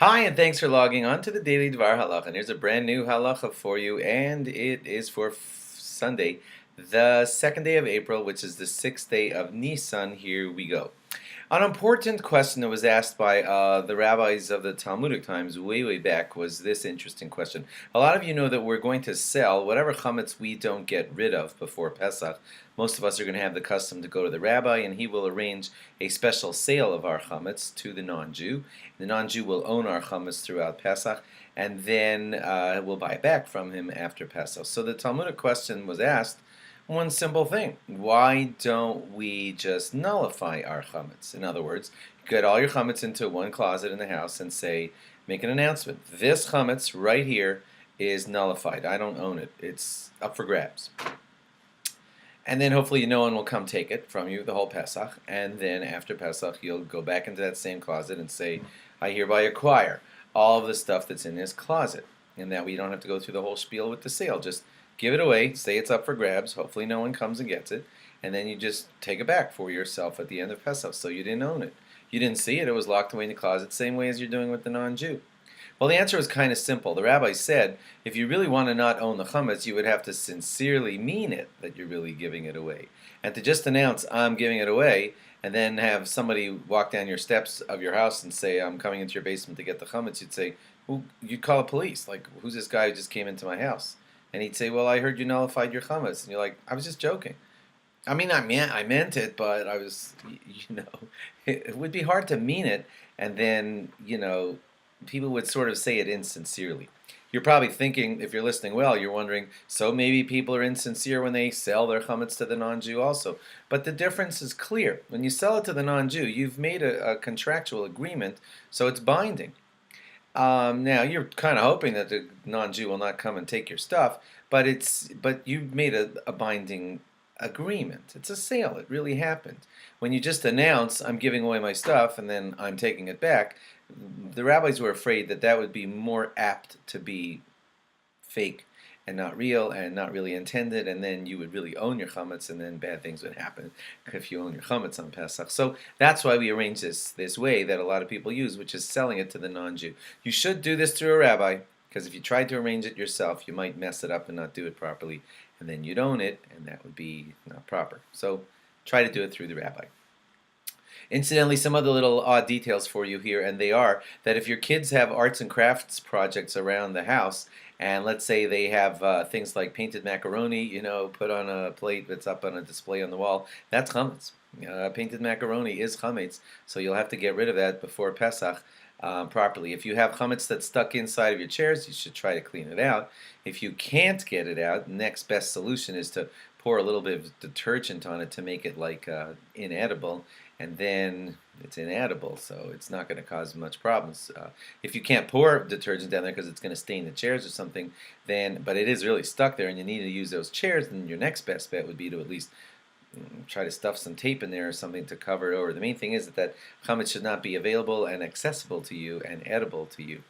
Hi, and thanks for logging on to the Daily DVAR Halacha. And here's a brand new halacha for you, and it is for Sunday, the second day of April, which is the sixth day of Nissan. Here we go. An important question that was asked by the rabbis of the Talmudic times way back was this interesting question. A lot of you know that we're going to sell whatever chametz we don't get rid of before Pesach. Most of us are going to have the custom to go to the rabbi, and he will arrange a special sale of our chametz to the non-Jew. The non-Jew will own our chametz throughout Pesach, and then we'll buy it back from him after Pesach. So the Talmudic question was asked, one simple thing. Why don't we just nullify our chametz? In other words, get all your chametz into one closet in the house and say, make an announcement. This chametz right here is nullified. I don't own it. It's up for grabs. And then hopefully no one will come take it from you the whole Pesach. And then after Pesach, you'll go back into that same closet and say, I hereby acquire all of the stuff that's in this closet. And that way you don't have to go through the whole spiel with the sale. Just give it away, say it's up for grabs, hopefully no one comes and gets it, and then you just take it back for yourself at the end of Pesach, so you didn't own it. You didn't see it, it was locked away in the closet, same way as you're doing with the non-Jew. Well, the answer was kind of simple. The rabbi said, if you really want to not own the chametz, you would have to sincerely mean it, that you're really giving it away. And to just announce, I'm giving it away, and then have somebody walk down your steps of your house and say, I'm coming into your basement to get the chametz, you'd say, you'd call the police, like, who's this guy who just came into my house? And he'd say, well, I heard you nullified your chametz. And you're like, I was just joking. I mean, I meant it, but I was, it would be hard to mean it. And then, people would sort of say it insincerely. You're probably thinking, if you're listening well, you're wondering, so maybe people are insincere when they sell their chametz to the non-Jew also. But the difference is clear. When you sell it to the non-Jew, you've made a contractual agreement, so it's binding. Now you're kind of hoping that the non-Jew will not come and take your stuff, but you've made a binding agreement. It's a sale. It really happened. When you just announce, I'm giving away my stuff and then I'm taking it back, the rabbis were afraid that that would be more apt to be fake and not real and not really intended, and then you would really own your chametz, and then bad things would happen if you own your chametz on Pesach. So that's why we arrange this way that a lot of people use, which is selling it to the non-Jew. You should do this through a rabbi, because if you tried to arrange it yourself, you might mess it up and not do it properly, and then you'd own it, and that would be not proper. So try to do it through the rabbi. Incidentally, some other little odd details for you here, and they are that if your kids have arts and crafts projects around the house, and let's say they have things like painted macaroni, put on a plate that's up on a display on the wall, that's chametz. Painted macaroni is chametz, so you'll have to get rid of that before Pesach properly. If you have chametz that's stuck inside of your chairs, you should try to clean it out. If you can't get it out, the next best solution is to pour a little bit of detergent on it to make it like inedible, and then it's inedible, so it's not going to cause much problems. If you can't pour detergent down there because it's going to stain the chairs or something, but it is really stuck there and you need to use those chairs, then your next best bet would be to at least try to stuff some tape in there or something to cover it over. The main thing is that chametz should not be available and accessible to you and edible to you.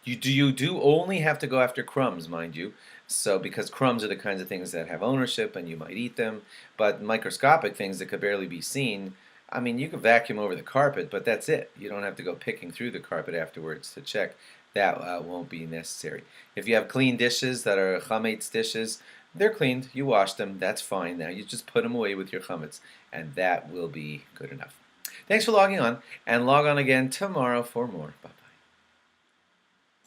You do only have to go after crumbs, mind you, so because crumbs are the kinds of things that have ownership and you might eat them, but microscopic things that could barely be seen, I mean, you can vacuum over the carpet, but that's it. You don't have to go picking through the carpet afterwards to check. That won't be necessary. If you have clean dishes that are chametz dishes, they're cleaned, you wash them, that's fine. Now you just put them away with your chametz, and that will be good enough. Thanks for logging on, and log on again tomorrow for more. Bye.